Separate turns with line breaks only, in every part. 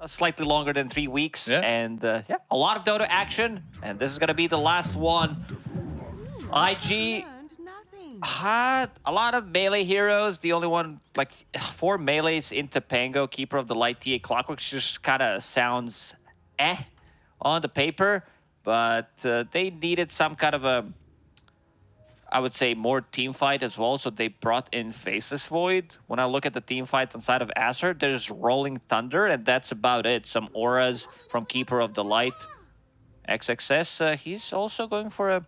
slightly longer than 3 weeks.
Yeah.
And yeah, a lot of Dota action. And this is going to be the last one. IG had a lot of melee heroes. The only one, like 4 melees into Pango, Keeper of the Light, TA Clockwork, just kind of sounds on the paper. But they needed some kind of a, I would say, more team fight as well. So they brought in Faceless Void. When I look at the team fight on side of Aster, there's Rolling Thunder, and that's about it. Some auras from Keeper of the Light. XXS, he's also going for a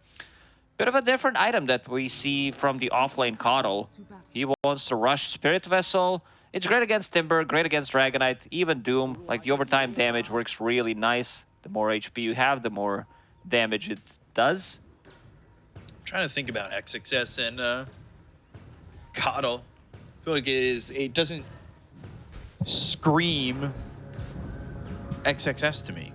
bit of a different item that we see from the offlane Coddle. He wants to rush Spirit Vessel. It's great against Timber, great against Dragonite, even Doom. Like, the overtime damage works really nice. The more HP you have, the more damage it does.
I'm trying to think about XXS and Coddle. I feel like it doesn't scream XXS to me.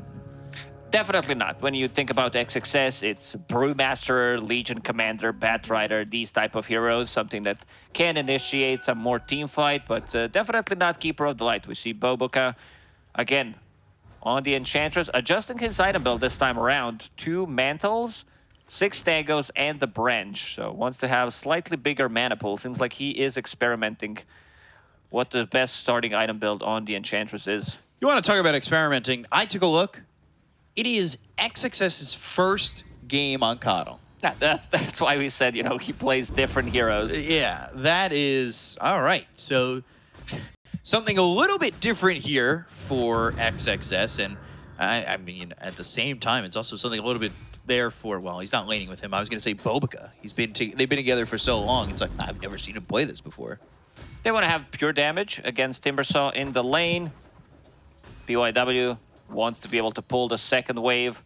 Definitely not. When you think about XXS, it's Brewmaster, Legion Commander, Batrider, these type of heroes, something that can initiate some more team fight, but definitely not Keeper of the Light. We see Boboka, again, on the Enchantress, adjusting his item build this time around. 2 Mantles, 6 Tangos, and the Branch. So wants to have slightly bigger mana pool. Seems like he is experimenting what the best starting item build on the Enchantress is.
You want to talk about experimenting? I took a look. It is XXS's first game on Coddle.
That's why we said, you know, he plays different heroes.
Yeah, that is... All right, so something a little bit different here for XXS. And I mean, at the same time, it's also something a little bit there for... Well, he's not laning with him. I was going to say Boboka. They've been together for so long. It's like, I've never seen him play this before.
They want to have pure damage against Timbersaw in the lane. BYW wants to be able to pull the second wave.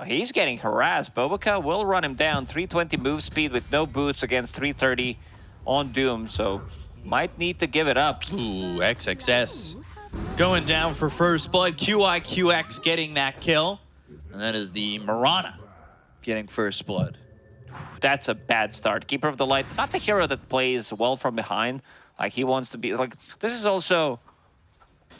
He's getting harassed. Boboka will run him down. 320 move speed with no boots against 330 on Doom. So might need to give it up.
Ooh, XXS going down for first blood. QIQX getting that kill. And that is the Mirana getting first blood.
That's a bad start. Keeper of the Light, not the hero that plays well from behind. Like, he wants to be... Like, this is also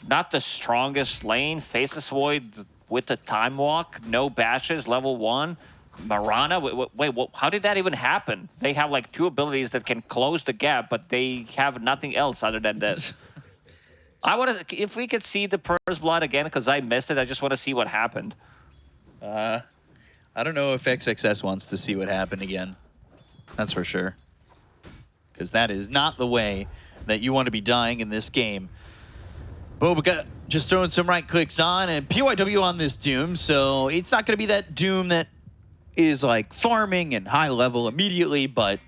not the strongest lane. Faceless Void with the Time Walk, no bashes, level 1. Mirana, wait, how did that even happen? They have like 2 abilities that can close the gap, but they have nothing else other than this. I want to, if we could see the first blood again, because I missed it, I just want to see what happened.
I don't know if XXS wants to see what happened again. That's for sure. Because that is not the way that you want to be dying in this game. Boboka just throwing some right clicks on, and PYW on this Doom, so it's not going to be that Doom that is like farming and high level immediately, but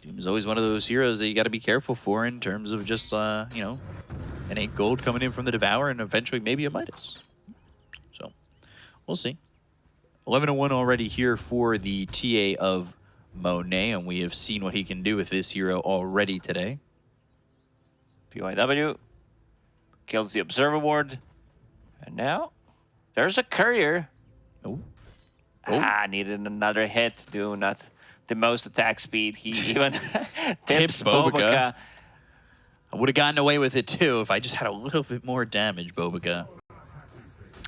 Doom is always one of those heroes that you got to be careful for in terms of just, you know, an 8 gold coming in from the Devour and eventually maybe a Midas. So we'll see. 11-1 already here for the TA of Monet, and we have seen what he can do with this hero already today.
PYW kills the Observer Ward. And now there's a Courier.
Oh.
Needed another hit. Do not the most attack speed. He even tips Boboka.
I would have gotten away with it too if I just had a little bit more damage, Boboka.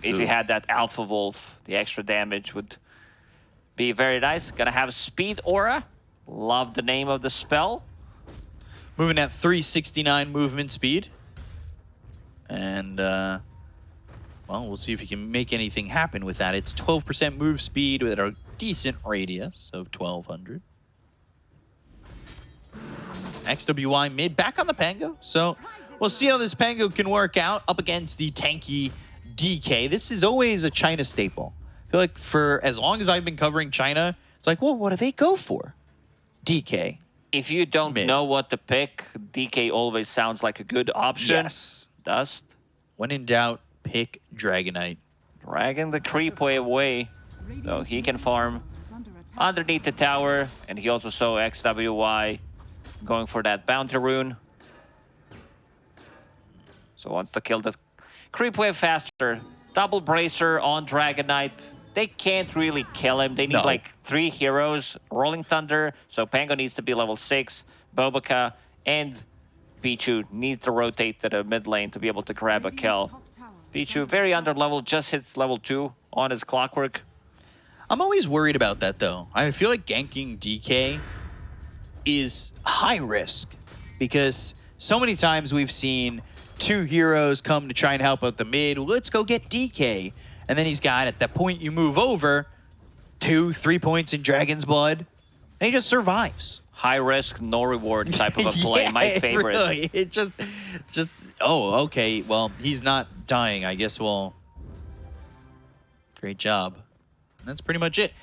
If you had that Alpha Wolf, the extra damage would be very nice. Gonna have Speed Aura. Love the name of the spell.
Moving at 369 movement speed. And, well, we'll see if he can make anything happen with that. It's 12% move speed with a decent radius of 1,200. XWY mid back on the Pango. So we'll see how this Pango can work out up against the tanky DK. This is always a China staple. I feel like for as long as I've been covering China, it's like, well, what do they go for? DK.
If you don't know what to pick, DK always sounds like a good option.
Yes.
Dust.
When in doubt, pick Dragonite.
Dragging the creep wave away, so he can farm underneath the tower, and he also saw XWY going for that bounty rune. So wants to kill the creep wave faster. Double bracer on Dragonite. They can't really kill him. They need like 3 heroes. Rolling Thunder, so Pango needs to be level 6. Boboka and Pichu needs to rotate to the mid lane to be able to grab a kill. Pichu, very under level, just hits level 2 on his clockwork.
I'm always worried about that, though. I feel like ganking DK is high risk because so many times we've seen two heroes come to try and help out the mid. Let's go get DK. And then he's got, at that point you move over, 2-3 points in Dragon's Blood, and he just survives.
High risk, no reward type of a play.
Yeah,
My favorite.
Really, it just, oh, okay. Well, he's not dying. I guess we'll. Great job. And that's pretty much it.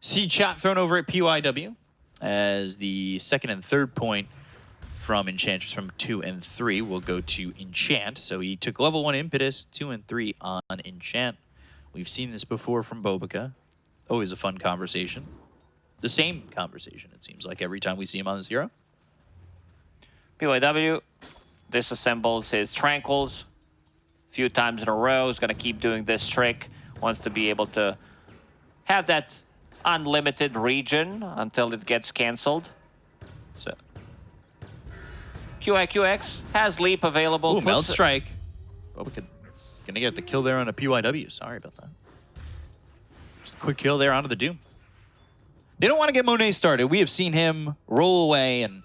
Seed shot thrown over at PYW as the second and third point from Enchantress from 2 and 3 will go to Enchant. So he took level 1 impetus, 2 and 3 on Enchant. We've seen this before from Bobica. Always a fun conversation. The same conversation, it seems like, every time we see him on this hero.
PYW disassembles his Tranquils a few times in a row. He's going to keep doing this trick. Wants to be able to have that unlimited region until it gets cancelled. So QIQX has Leap available.
Ooh, Meld Strike. Bobica gonna get the kill there on a PYW. Sorry about that. Just a quick kill there onto the Doom. They don't want to get Monet started. We have seen him roll away, and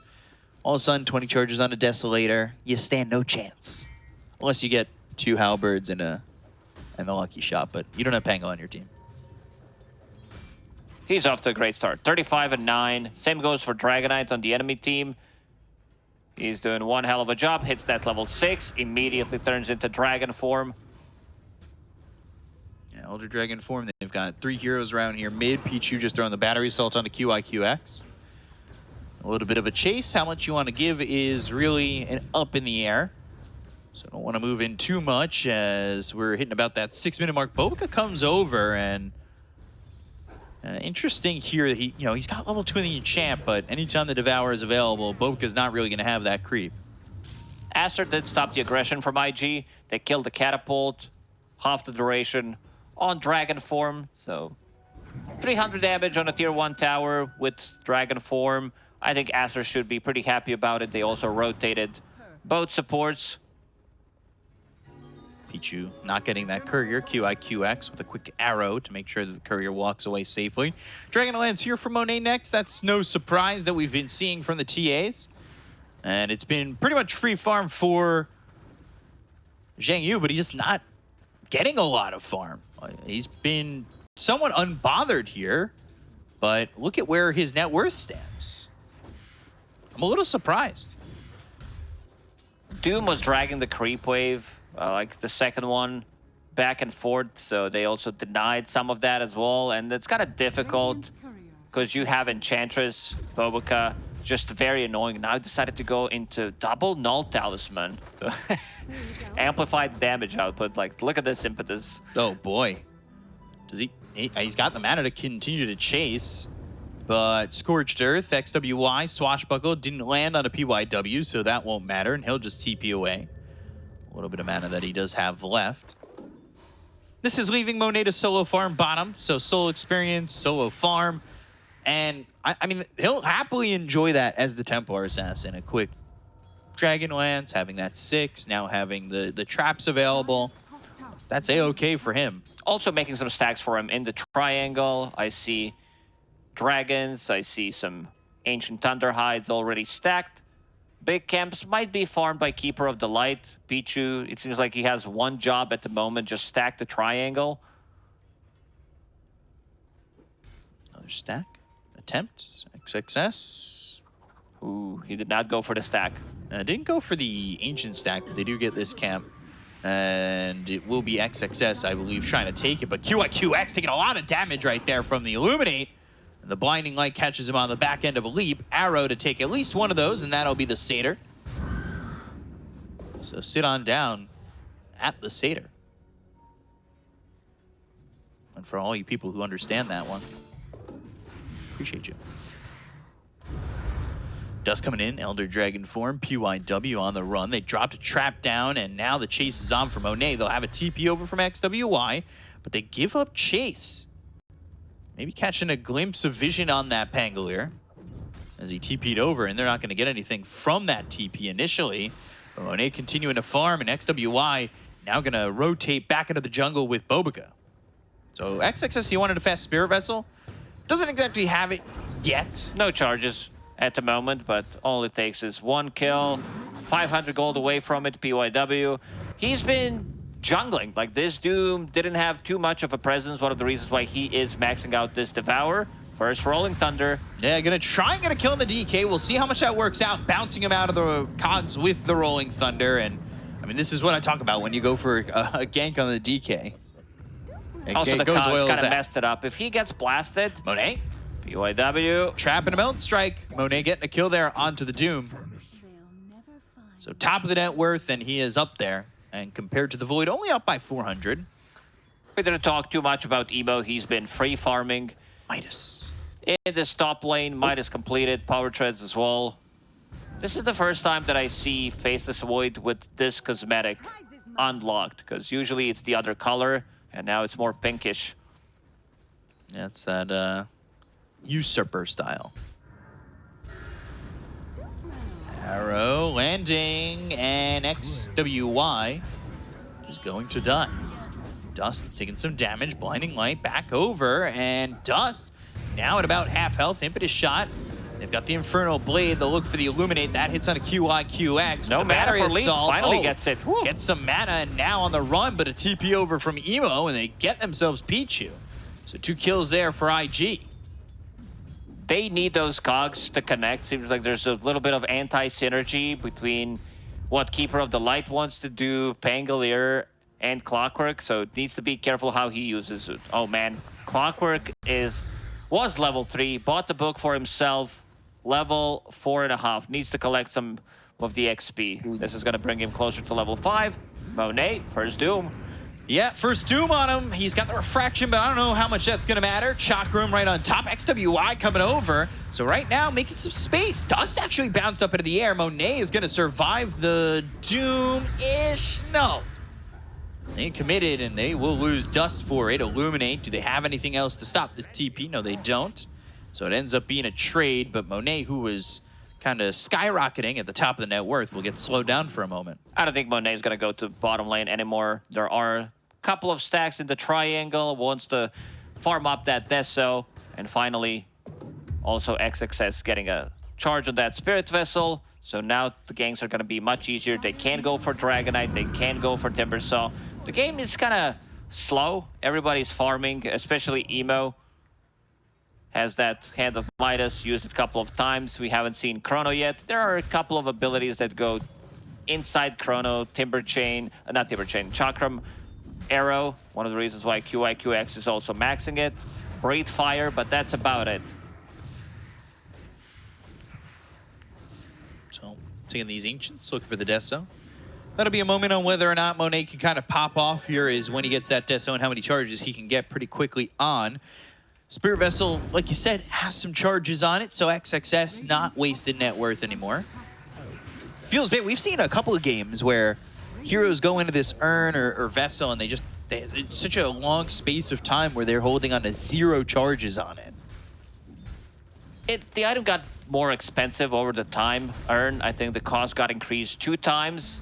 all of a sudden, 20 charges on a Desolator. You stand no chance. Unless you get 2 Halberds and a lucky shot, but you don't have Pango on your team.
He's off to a great start. 35 and 9. Same goes for Dragonite on the enemy team. He's doing one hell of a job. Hits that level 6. Immediately turns into Dragon form.
Yeah, Elder Dragon form. They've got 3 heroes around here. Mid, Pichu just throwing the battery assault onto QIQX. A little bit of a chase. How much you want to give is really up in the air. So don't want to move in too much as we're hitting about that 6-minute mark. Bobica comes over, and interesting here that he's got level 2 in the Enchant, but anytime the Devour is available, Bobica's not really going to have that creep.
Aster did stop the aggression from IG. They killed the Catapult, half the duration on Dragon form. So 300 damage on a tier 1 tower with Dragon form. I think Aster should be pretty happy about it. They also rotated both supports.
Pichu not getting that courier. QIQX with a quick arrow to make sure that the courier walks away safely. Dragon lands here for Monet next. That's no surprise that we've been seeing from the TAs. And it's been pretty much free farm for Zhang Yu, but he's just not getting a lot of farm. He's been somewhat unbothered here, but look at where his net worth stands. I'm a little surprised.
Doom was dragging the creep wave, like the second one, back and forth, so they also denied some of that as well. And it's kind of difficult because you have Enchantress, Bobica, just very annoying. Now decided to go into double Null Talisman to amplify the damage output. Like, look at this impetus.
Oh boy. Does he's got the mana to continue to chase, but Scorched Earth, XWY, Swashbuckle didn't land on a PYW, so that won't matter, and he'll just TP away. A little bit of mana that he does have left. This is leaving Monet to solo farm bottom, so solo experience, solo farm, and I mean, he'll happily enjoy that as the Templar Assassin. A quick Dragonlance, having that 6, now having the traps available. That's A-okay for him.
Also making some stacks for him in the triangle. I see dragons, I see some Ancient Thunder Hides already stacked. Big camps might be farmed by Keeper of the Light. Pichu, it seems like he has one job at the moment, just stack the triangle.
Another stack. Attempt. XXS.
Ooh, he did not go for the stack.
Didn't go for the Ancient stack, but they do get this camp. And it will be XXS, I believe, trying to take it. But QIQX taking a lot of damage right there from the Illuminate. And the Blinding Light catches him on the back end of a leap. Arrow to take at least one of those, and that'll be the Satyr. So sit on down at the Satyr. And for all you people who understand that one, appreciate you. Dust coming in, Elder Dragon form, PYW on the run. They dropped a trap down, and now the chase is on for Monet. They'll have a TP over from XWY, but they give up chase. Maybe catching a glimpse of vision on that Pangolier as he TP'd over, and they're not going to get anything from that TP initially. But Monet continuing to farm, and XWY Now going to rotate back into the jungle with Bobica. So XXS, he wanted a fast Spirit Vessel. Doesn't exactly have it yet.
No charges at the moment, but all it takes is 1 kill, 500 gold away from it, PYW. He's been jungling. Like, this Doom didn't have too much of a presence. One of the reasons why he is maxing out this Devour. First Rolling Thunder.
Yeah, gonna try and get a kill in the DK. We'll see how much that works out, bouncing him out of the cogs with the Rolling Thunder. And I mean, this is what I talk about when you go for a gank on the DK.
Also, the cogs kind of messed it up. If he gets blasted,
Monet,
PYW.
trapping a Melt Strike. Monet getting a kill there onto the Doom. So top of the net worth, and he is up there. And compared to the Void, only up by 400.
We didn't talk too much about Emo. He's been free farming.
Midas.
In this top lane, Midas completed. Power Treads as well. This is the first time that I see Faceless Void with this cosmetic unlocked. Because usually it's the other color. And now it's more pinkish.
Yeah, it's that usurper style. Arrow landing, and XWY is going to die. Dust taking some damage, blinding light back over, and Dust now at about half health. Impetus shot. They've got the Infernal Blade. They'll look for the Illuminate. That hits on a QIQX.
No mana for Leap. Finally gets it. Woo.
Gets some mana, and now on the run, but a TP over from Emo, and they get themselves Pichu. So 2 kills there for IG.
They need those cogs to connect. Seems like there's a little bit of anti-synergy between what Keeper of the Light wants to do, Pangolier, and Clockwork. So it needs to be careful how he uses it. Oh man, Clockwork was level 3, bought the book for himself. Level 4.5. Needs to collect some of the XP. This is going to bring him closer to level 5. Monet, first Doom.
Yeah, first Doom on him. He's got the Refraction, but I don't know how much that's going to matter. Chakram right on top. XWY coming over. So right now, making some space. Dust actually bounced up into the air. Monet is going to survive the Doom-ish. No. They committed, and they will lose Dust for it. Illuminate. Do they have anything else to stop this TP? No, they don't. So it ends up being a trade, but Monet, who was kind of skyrocketing at the top of the net worth, will get slowed down for a moment.
I don't think Monet is going to go to bottom lane anymore. There are a couple of stacks in the triangle. Wants to farm up that Deso. And finally, also XXS getting a charge on that Spirit Vessel. So now the ganks are going to be much easier. They can go for Dragonite. They can go for Timbersaw. The game is kind of slow. Everybody's farming, especially Emo. Has that Hand of Midas, used it a couple of times. We haven't seen Chrono yet. There are a couple of abilities that go inside Chrono, Chakram, Arrow. One of the reasons why QIQX is also maxing it. Breathe Fire, but that's about it.
So, taking these Ancients, looking for the Deso. That'll be a moment on whether or not Monet can kind of pop off here is when he gets that Deso and how many charges he can get pretty quickly on. Spirit Vessel, like you said, has some charges on it, so XXS not wasted net worth anymore. Feels bad. We've seen a couple of games where heroes go into this urn or vessel, and it's such a long space of time where they're holding on to 0 charges on it.
The item got more expensive over the time. Urn, I think the cost got increased 2 times,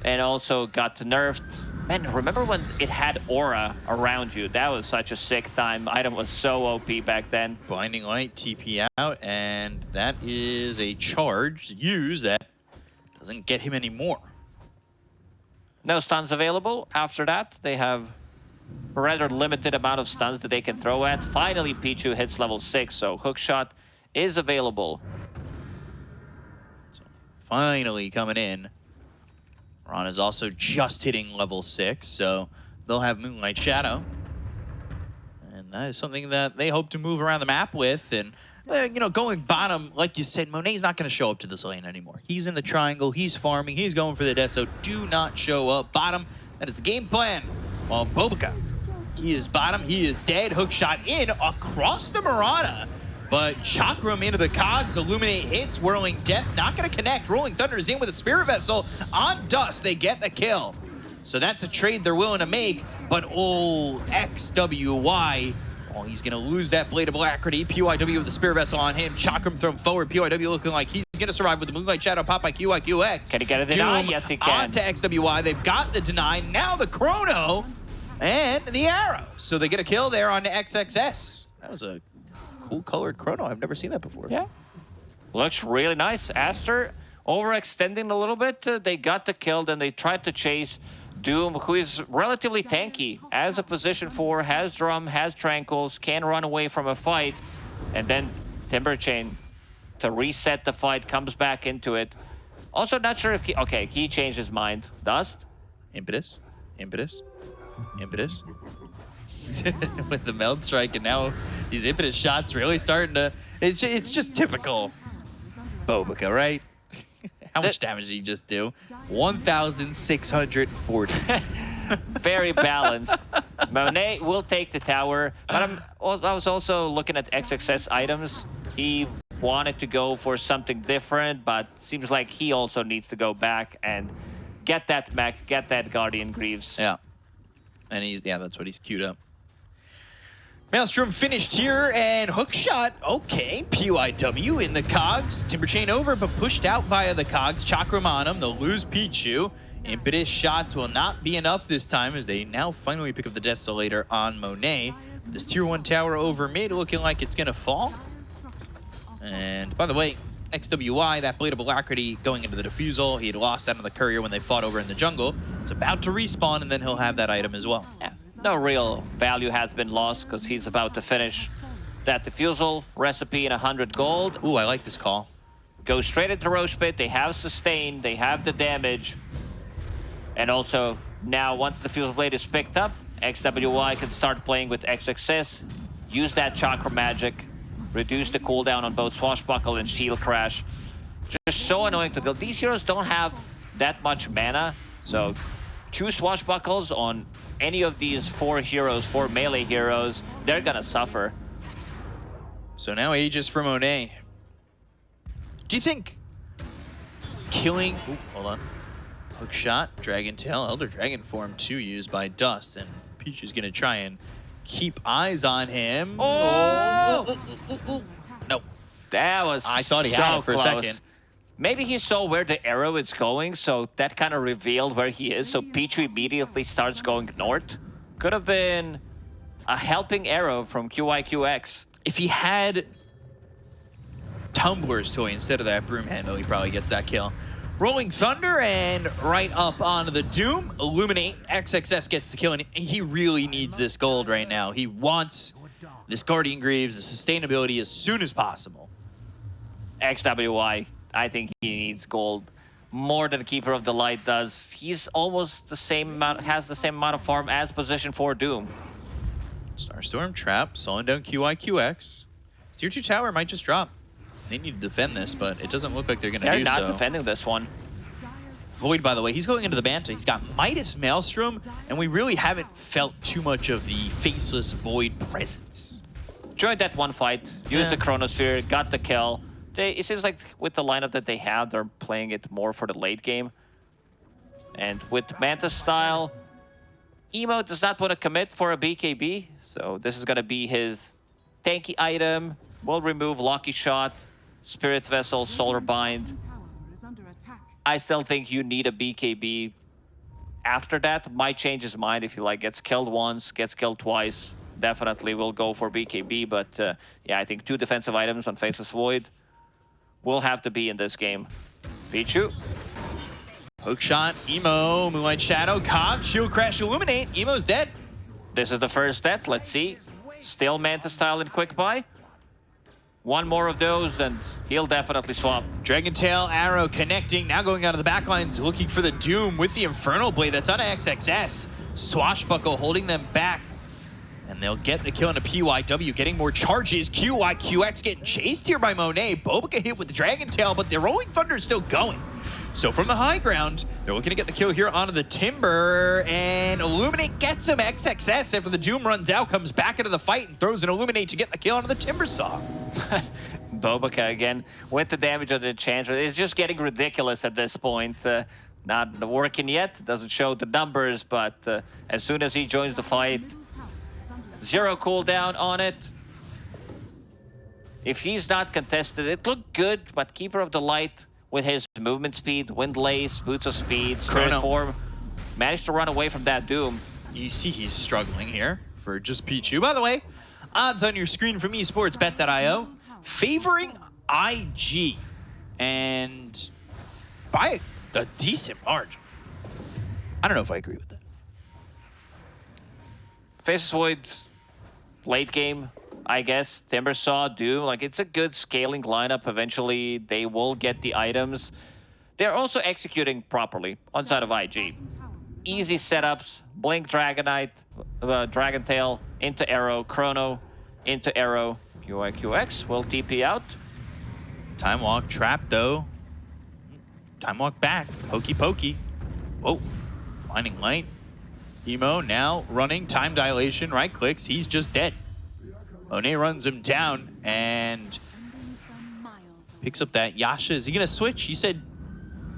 and also got nerfed. Man, remember when it had aura around you? That was such a sick time. Item was so OP back then.
Blinding Light, TP out, and that is a charge to use that doesn't get him anymore.
No stuns available. After that, they have a rather limited amount of stuns that they can throw at. Finally, Pichu hits level 6, so Hookshot is available.
So finally coming in. Ron is also just hitting level 6, so they'll have Moonlight Shadow. And that is something that they hope to move around the map with. And, you know, going bottom, like you said, Monet's not going to show up to this lane anymore. He's in the triangle, he's farming, he's going for the Deso. Do not show up bottom. That is the game plan. While Bobica, he is bottom, he is dead. Hookshot in across the Mirana. But Chakram into the cogs, Illuminate hits, Whirling Death, not going to connect. Rolling Thunder is in with a Spirit Vessel on Dust. They get the kill. So that's a trade they're willing to make, but XWY Oh, he's going to lose that Blade of Alacrity. PYW with the Spirit Vessel on him. Chakram thrown forward. PYW looking like he's going to survive with the Moonlight Shadow pop by QYQX.
Can he get a deny?
Doom
Yes, he can.
on to XWY. They've got the deny. Now the Chrono and the Arrow. So they get a kill there on the XXS. That was a cool colored Chrono. I've never seen that before.
Yeah. Looks really nice. Aster overextending a little bit. They got the kill, then they tried to chase Doom, who is relatively tanky, as a position 4, has Drum, has Tranquils, can run away from a fight, and then Timber Chain to reset the fight, comes back into it. Also not sure if he, okay, he changed his mind. Dust?
Impetus. Impetus. Impetus. With the Meld Strike, and now these Impetus shots really starting to, it's just typical Bobica, right? How much damage did he just do? 1,640.
Very balanced. Monet will take the tower, but I was also looking at XXS items. He wanted to go for something different, but seems like he also needs to go back and get that mech, get that Guardian Greaves.
Yeah. And that's what he's queued up. Maelstrom finished here, and Hookshot, okay. PYW in the cogs. Timber Chain over, but pushed out via the cogs. Chakram on him. They'll lose Pichu. Impetus shots will not be enough this time, as they now finally pick up the Desolator on Monet. This tier 1 tower over mid, looking like it's going to fall. And by the way, XWY, that Blade of Alacrity going into the Diffusal. He had lost that on the Courier when they fought over in the jungle. It's about to respawn, and then he'll have that item as well.
Yeah. No real value has been lost because he's about to finish that Diffusal recipe in 100 gold.
Ooh, I like this call.
Go straight into Roche Pit. They have sustain. They have the damage. And also, now once the Diffusal Blade is picked up, XWY can start playing with XXS, use that Chakra Magic, reduce the cooldown on both Swashbuckle and Shield Crash. Just so annoying to go. These heroes don't have that much mana, so 2 Swashbuckles on any of these 4 heroes, 4 melee heroes, they're gonna suffer.
So now Aegis for Monet. Do you think killing... Ooh, hold on. Hook shot, Dragon Tail, Elder Dragon form 2 used by Dust, and Pichu's gonna try and keep eyes on him.
Oh!
No.
That was
I thought he
so
had it for
close.
a second.
Maybe he saw where the arrow is going, so that kind of revealed where he is, so Pichu immediately starts going north. Could have been a helping arrow from QYQX.
If he had Tumbler's Toy instead of that broom handle, he probably gets that kill. Rolling Thunder, and right up onto the Doom. Illuminate. XXS gets the kill, and he really needs this gold right now. He wants this Guardian Greaves, the sustainability as soon as possible.
XWY, I think he needs gold more than Keeper of the Light does. He's almost the same amount, has the same amount of farm as position 4 Doom.
Starstorm Trap, slowing down QYQX. Tier 2 tower might just drop. They need to defend this, but it doesn't look like they're going to do so.
They're not defending this one.
Void, by the way, he's going into the Banta. He's got Midas Maelstrom, and we really haven't felt too much of the faceless Void presence.
Joined that one fight, used the Chronosphere, got the kill. It seems like with the lineup that they have, they're playing it more for the late game. And with Manta style, Emo does not want to commit for a BKB, so this is going to be his tanky item. We'll remove Lucky Shot, Spirit Vessel, Solar Bind. I still think you need a BKB after that. Might change his mind if he like gets killed once, gets killed twice. Definitely will go for BKB, but yeah, I think 2 defensive items on Faceless Void will have to be in this game. Pichu.
Hookshot, Emo, Moonlight Shadow, Cog, Shield Crash, Illuminate. Emo's dead.
This is the first death. Let's see. Still Manta style in quick buy. One more of those and he'll definitely swap.
Dragon Tail, Arrow connecting, now going out of the backlines, looking for the Doom with the Infernal Blade. That's on XXS. Swashbuckle holding them back. And they'll get the kill on a PYW, getting more charges. QYQX getting chased here by Monet. Bobica hit with the Dragon Tail, but the Rolling Thunder is still going. So from the high ground, they're looking to get the kill here onto the Timber, and Illuminate gets him. XXS, after the Doom runs out, comes back into the fight and throws an Illuminate to get the kill onto the Timber Saw.
Bobica again with the damage of the Enchantress. It's just getting ridiculous at this point. Not working yet, doesn't show the numbers, but as soon as he joins the fight, 0 cooldown on it. If he's not contested, it looked good, but Keeper of the Light with his movement speed, Wind Lace, Boots of Speed, Spirit
Chrono.
Form, managed to run away from that Doom.
You see he's struggling here for just Pichu. By the way, odds on your screen from esportsbet.io favoring IG, and by a decent margin. I don't know if I agree with that.
Faceless Void, late game, I guess. Timbersaw, Doom, like it's a good scaling lineup. Eventually, they will get the items. They're also executing properly on side of IG. Easy setups, Blink Dragonite, Dragon Tail, into Arrow, Chrono, into Arrow, QIQX will TP out.
Time Walk trapped though. Time Walk back, Pokey Pokey. Whoa, Blinding Light. Emo now running, time dilation, right clicks, he's just dead. Monet runs him down and picks up that Yasha. Is he gonna switch? He said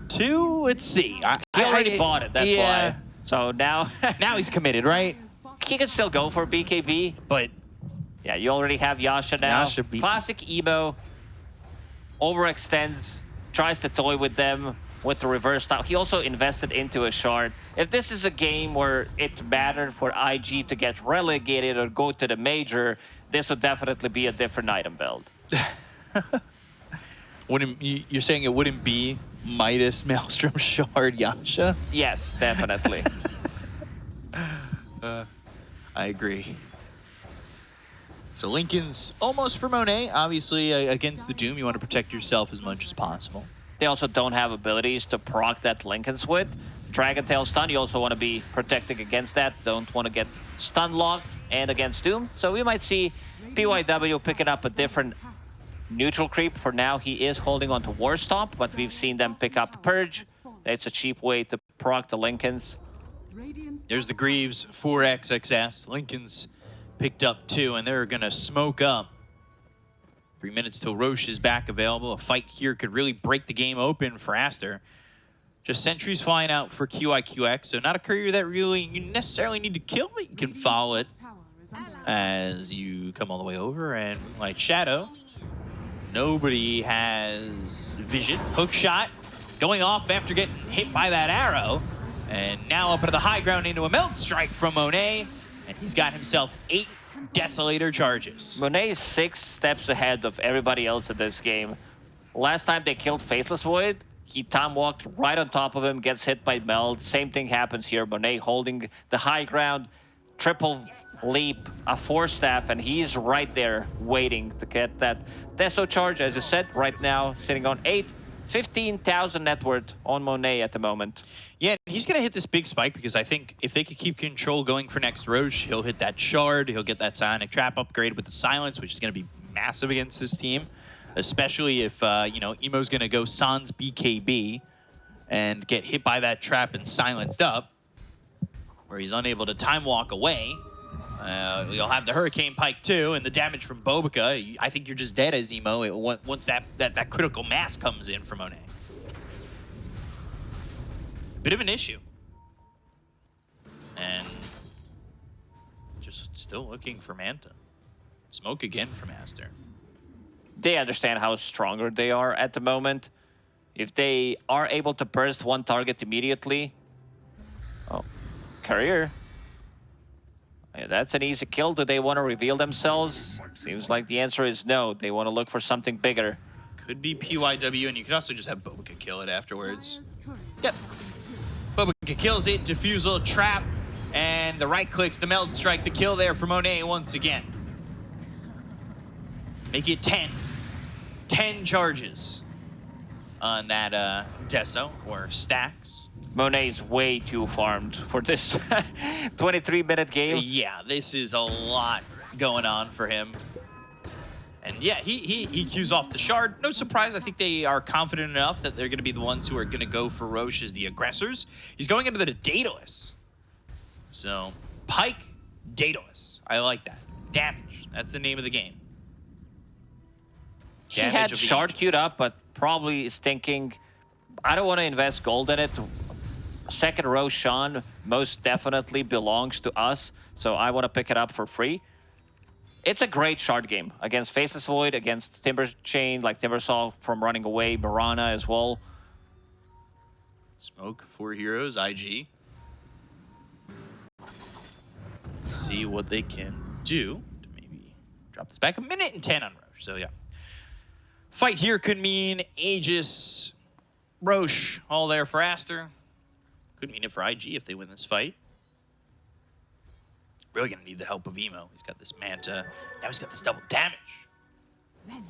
2, let's see.
He already bought it, that's why. So now...
now he's committed, right?
He can still go for BKB, but yeah, you already have Yasha now.
Yasha beat-
Classic Emo, overextends, tries to toy with them with the reverse style. He also invested into a shard. If this is a game where it mattered for IG to get relegated or go to the major, this would definitely be a different item build.
You're saying it wouldn't be Midas, Maelstrom, Shard, Yasha?
Yes, definitely.
I agree. So Lincoln's almost for Monet. Obviously, against the Doom, you want to protect yourself as much as possible.
They also don't have abilities to proc that Lincoln's with. Dragon Tail stun, you also want to be protecting against that. Don't want to get stun locked and against Doom. So we might see PYW picking up a different neutral creep. For now, he is holding on to War Stomp, but we've seen them pick up Purge. It's a cheap way to proc the Lincolns.
There's the Greaves, 4XXS. Lincoln's picked up 2, and they're going to smoke up. 3 minutes till Roche is back available. A fight here could really break the game open for Aster. Just sentries flying out for QIQX, so not a courier that really you necessarily need to kill, but you can follow it as you come all the way over. And like Shadow, nobody has vision. Hook shot going off after getting hit by that arrow. And now up into the high ground into a melt strike from Monet. And he's got himself 8 Desolator charges.
Monet is 6 steps ahead of everybody else in this game. Last time they killed Faceless Void, he time walked right on top of him, gets hit by Meld. Same thing happens here. Monet holding the high ground, triple leap, a 4-staff, and he's right there waiting to get that Deso charge. As you said, right now sitting on 15,000 net worth on Monet at the moment.
Yeah, he's going to hit this big spike because I think if they could keep control going for next Roche, he'll hit that shard, he'll get that Psionic Trap upgrade with the Silence, which is going to be massive against this team, especially if, you know, Emo's going to go Sans BKB and get hit by that trap and silenced up, where he's unable to time walk away. You'll have the Hurricane Pike too, and the damage from Bobica. I think you're just dead as Emo once that critical mass comes in for Monet. Bit of an issue. And just still looking for Manta. Smoke again from Aster.
They understand how stronger they are at the moment. If they are able to burst one target immediately... Oh, Courier. Yeah, that's an easy kill. Do they want to reveal themselves? Seems like the answer is no. They want to look for something bigger.
Could be PYW, and you could also just have Bobica kill it afterwards. Yep. Bobica kills it, Diffusal, Trap, and the right clicks, the Meld Strike, the kill there for Monet once again. Make it 10. 10 charges on that Deso, or stacks.
Monet's way too farmed for this 23-minute game.
Yeah, this is a lot going on for him. And yeah, he queues off the shard. No surprise, I think they are confident enough that they're going to be the ones who are going to go for Roche as the aggressors. He's going into the Daedalus. So, Pike, Daedalus. I like that. Damage. That's the name of the game.
He had shard queued up, but probably is thinking, I don't want to invest gold in it. Second row Sean most definitely belongs to us, so I want to pick it up for free. It's a great shard game against Faceless Void, against Timber Chain, like Timber saw from running away, Mirana as well.
Smoke, 4 heroes, IG. See what they can do to maybe drop this back. 1:10 on Roche, so yeah. Fight here could mean Aegis, Roche, all there for Aster. Could mean it for IG if they win this fight. Really gonna need the help of Emo. He's got this Manta. Now he's got this double damage. We're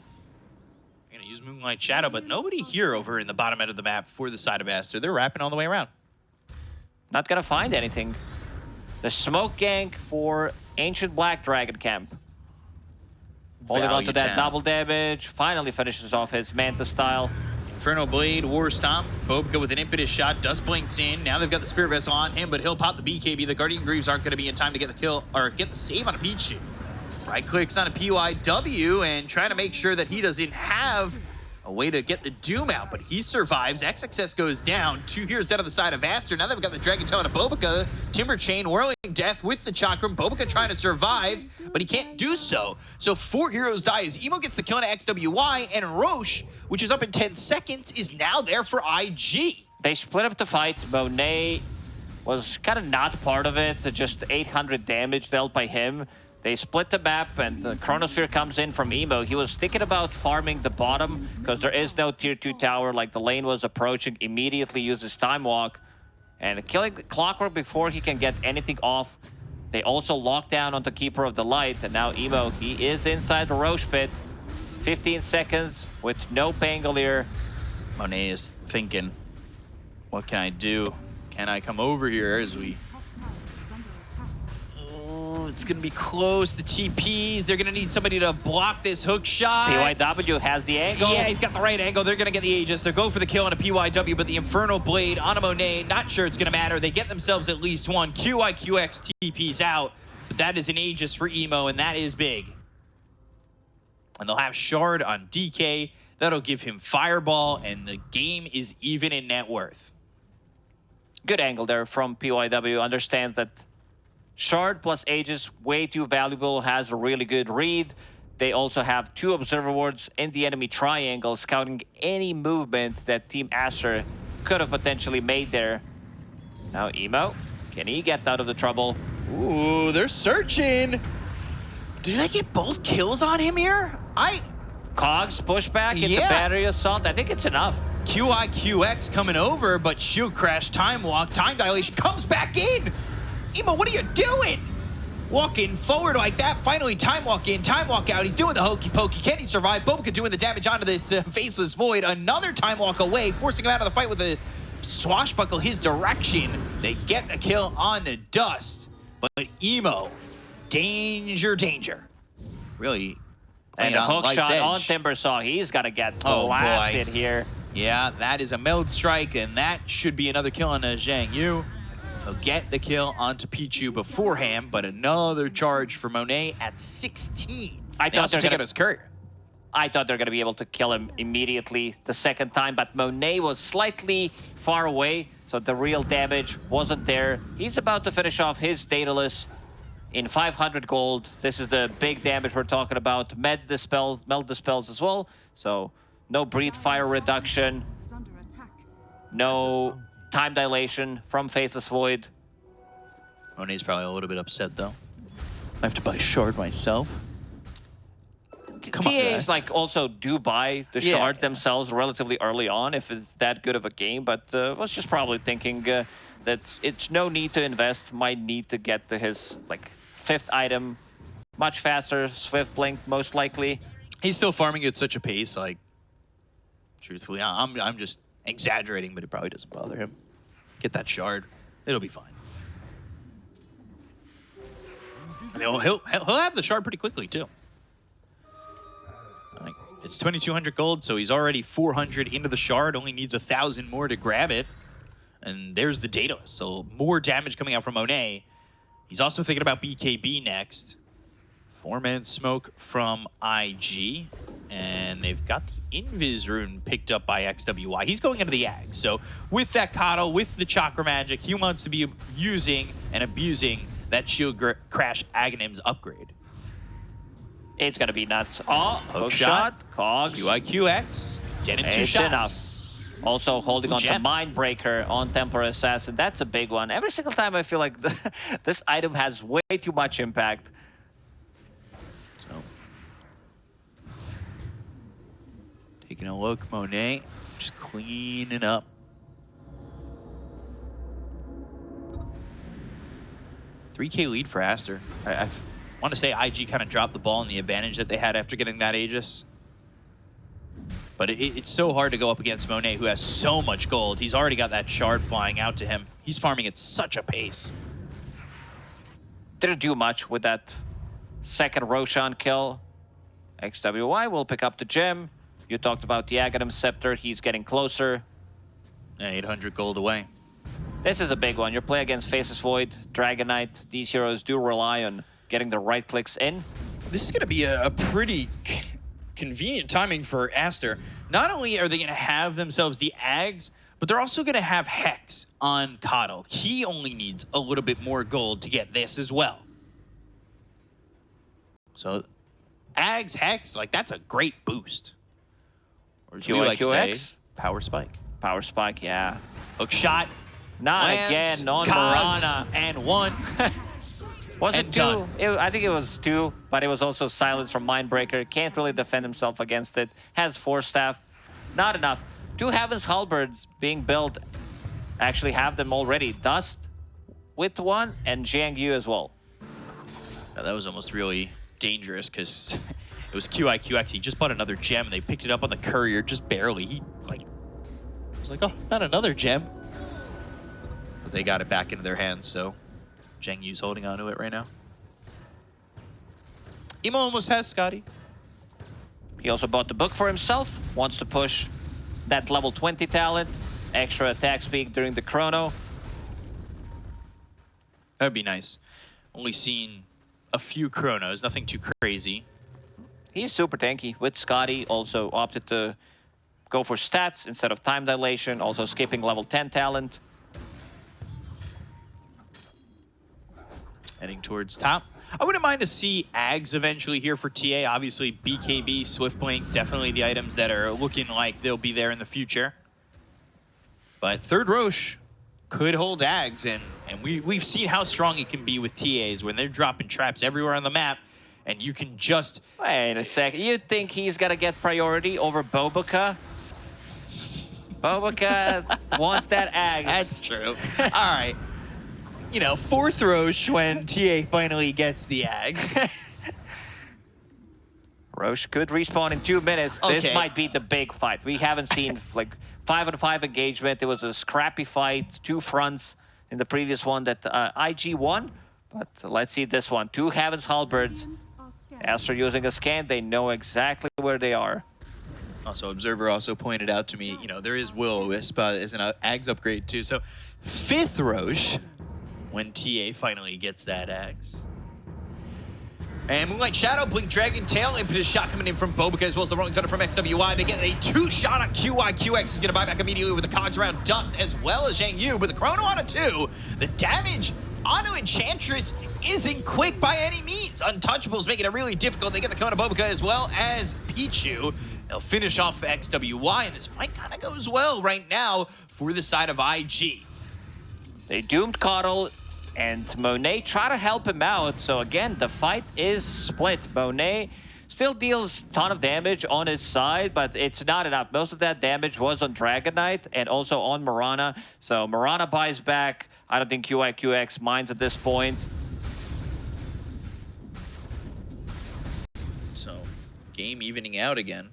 gonna use Moonlight Shadow, but nobody here over in the bottom end of the map for the side of Aster. They're wrapping all the way around.
Not gonna find anything. The smoke gank for Ancient Black Dragon Camp. Holding on to that double damage. Finally finishes off his Manta style.
Inferno Blade, War Stomp. Bobka with an impetus shot. Dust blinks in. Now they've got the Spirit Vessel on him, but he'll pop the BKB. The Guardian Greaves aren't going to be in time to get the kill, or get the save on a Pichu. Right clicks on a PYW and trying to make sure that he doesn't have a way to get the Doom out, but he survives. XXS goes down. 2 heroes dead on the side of Aster. Now they've got the Dragon Tail and a Bobka. Timber Chain whirling death with the Chakram. Bobka trying to survive, but he can't do so. So 4 heroes die as Emo gets the kill on XWY, and Roche, which is up in 10 seconds, is now there for IG.
They split up the fight. Monet was kind of not part of it. Just 800 damage dealt by him. They split the map, and the Chronosphere comes in from Emo. He was thinking about farming the bottom because there is no tier 2 tower. Like the lane was approaching, immediately uses Time Walk and killing the Clockwork before he can get anything off. They also lock down on the Keeper of the Light, and now Emo, he is inside the Roche pit. 15 seconds with no Pangolier.
Monet is thinking, what can I do? Can I come over here as we... It's going to be close. The TPs, they're going to need somebody to block this hook shot.
PYW has the angle.
Yeah, he's got the right angle. They're going to get the Aegis. They're going for the kill on a PYW, but the Infernal Blade on a Monet, not sure it's going to matter. They get themselves at least one. QIQX TPs out, but that is an Aegis for Emo, and that is big. And they'll have Shard on DK. That'll give him Fireball, and the game is even in net worth.
Good angle there from PYW. Understands that Shard plus Aegis, way too valuable, has a really good read. They also have 2 Observer Wards in the enemy triangle, scouting any movement that Team Aster could have potentially made there. Now Emo, can he get out of the trouble?
Ooh, they're searching. Did I get both kills on him here?
Cogs pushback into Battery Assault. I think it's enough.
QIQX coming over, but Shield Crash, Time Walk, Time Dilation comes back in. Emo, what are you doing? Walking forward like that, finally Time Walk in, Time Walk out. He's doing the hokey pokey. Can he survive? Bobka doing the damage onto this Faceless Void. Another Time Walk away, forcing him out of the fight with a swashbuckle his direction. They get a kill on the Dust, but Emo, danger, danger. Really,
and a hook shot on Timbersaw. He's got to get blasted here.
Yeah, that is a meld strike, and that should be another kill on Zhang Yu. They'll get the kill onto Pichu beforehand, but another charge for Monet at 16.
I thought
they out his courier.
I thought they were going to be able to kill him immediately the second time, but Monet was slightly far away, so the real damage wasn't there. He's about to finish off his Daedalus in 500 gold. This is the big damage we're talking about. Meld dispels as well, so no Breathe Fire reduction, no time dilation from Faceless Void.
Monet's probably a little bit upset though. I have to buy Shard myself. Come on,
TAs like also do buy the shards themselves relatively early on if it's that good of a game, but was just probably thinking that it's no need to invest. Might need to get to his like 5th item much faster. Swift Blink most likely.
He's still farming at such a pace. Like, truthfully, I'm just exaggerating, but it probably doesn't bother him. Get that shard, it'll be fine. And he'll have the shard pretty quickly too. Like, it's 2,200 gold, so he's already 400 into the shard. Only needs 1,000 more to grab it, and there's the Daedalus. So more damage coming out from Monet. He's also thinking about BKB next. 4-man smoke from IG, and they've got the Invis rune picked up by XWY. He's going into the Ag, so with that Coddle, with the Chakra Magic, he wants to be using and abusing that Shield Crash Aghanims upgrade.
It's gonna be nuts. Oh, hook
shot.
shot. Cogs.
QIQX. Dead in 2
It's
shots.
enough. Also holding on to
gem.
Mindbreaker on Temporary Assassin. That's a big one. Every single time I feel like this item has way too much impact.
So, taking a look, Monet, just cleaning up. $3K lead for Aster. I want to say IG kind of dropped the ball in the advantage that they had after getting that Aegis. But it's so hard to go up against Monet, who has so much gold. He's already got that shard flying out to him. He's farming at such a pace.
Didn't do much with that second Roshan kill. XWY will pick up the gem. You talked about the Aghanim Scepter. He's getting closer.
Yeah, 800 gold away.
This is a big one. You're playing against Faceless Void, Dragon Knight. These heroes do rely on getting the right clicks in.
This is going to be a pretty convenient timing for Aster. Not only are they going to have themselves the Ags, but they're also going to have Hex on Coddle. He only needs a little bit more gold to get this as well. So Ags, Hex, like that's a great boost. Or as we like to say, Power Spike.
Power Spike, yeah.
Hook shot.
Not
lands,
again on
Cogs,
Marana.
and 1.
Was it
and
2? I think it was 2, but it was also silence from Mindbreaker. Can't really defend himself against it. Has 4 staff. Not enough. 2 Heaven's Halberds being built. Actually have them already. Dust with 1 and Jiang Yu as well.
Now, that was almost really dangerous because it was QIQX. He just bought another gem. They picked it up on the courier just barely. He was like, oh, not another gem. But they got it back into their hands, so Jiang Yu's holding on to it right now. Emo almost has Scotty.
He also bought the book for himself. Wants to push that level 20 talent. Extra attack speed during the chrono.
That'd be nice. Only seen a few chronos, nothing too crazy.
He's super tanky. With Scotty, also opted to go for stats instead of time dilation. Also skipping level 10 talent.
Heading towards top. I wouldn't mind to see Ags eventually here for TA. Obviously, BKB, Swiftblink, definitely the items that are looking like they'll be there in the future. But third Roche could hold Ags, and we've seen how strong it can be with TAs when they're dropping traps everywhere on the map, and you can just...
Wait a second. You think he's going to get priority over Boboka? Boboka wants that Ags.
That's true. All right. You know, fourth Roche when TA finally gets the Ags.
Roche could respawn in 2 minutes.
Okay.
This might be the big fight. We haven't seen like 5-on-5 engagement. It was a scrappy fight, 2 fronts in the previous one that IG won. But let's see this one. 2 Heaven's Halberds. Aster using a scan. They know exactly where they are.
Also, Observer also pointed out to me, you know, there is Will-O-Wisp as an Ags upgrade too. So, fifth Roche when TA finally gets that Ags. And Moonlight Shadow, Blink Dragon Tail, Impetus Shot coming in from Bobica as well as the Rolling Thunder from XWY. They get a 2-shot on QI. QX is going to buy back immediately with the cogs around Dust as well as Jiang Yu. But the Chrono on a 2, the damage onto Enchantress isn't quick by any means. Untouchables making it really difficult. They get the Kona Bobica as well as Pichu. They'll finish off XWY, and this fight kind of goes well right now for the side of IG.
They doomed Coddle, and Monet try to help him out. So again, the fight is split. Monet still deals a ton of damage on his side, but it's not enough. Most of that damage was on Dragon Knight and also on Marana. So Marana buys back. I don't think QIQX minds at this point.
So, game evening out again.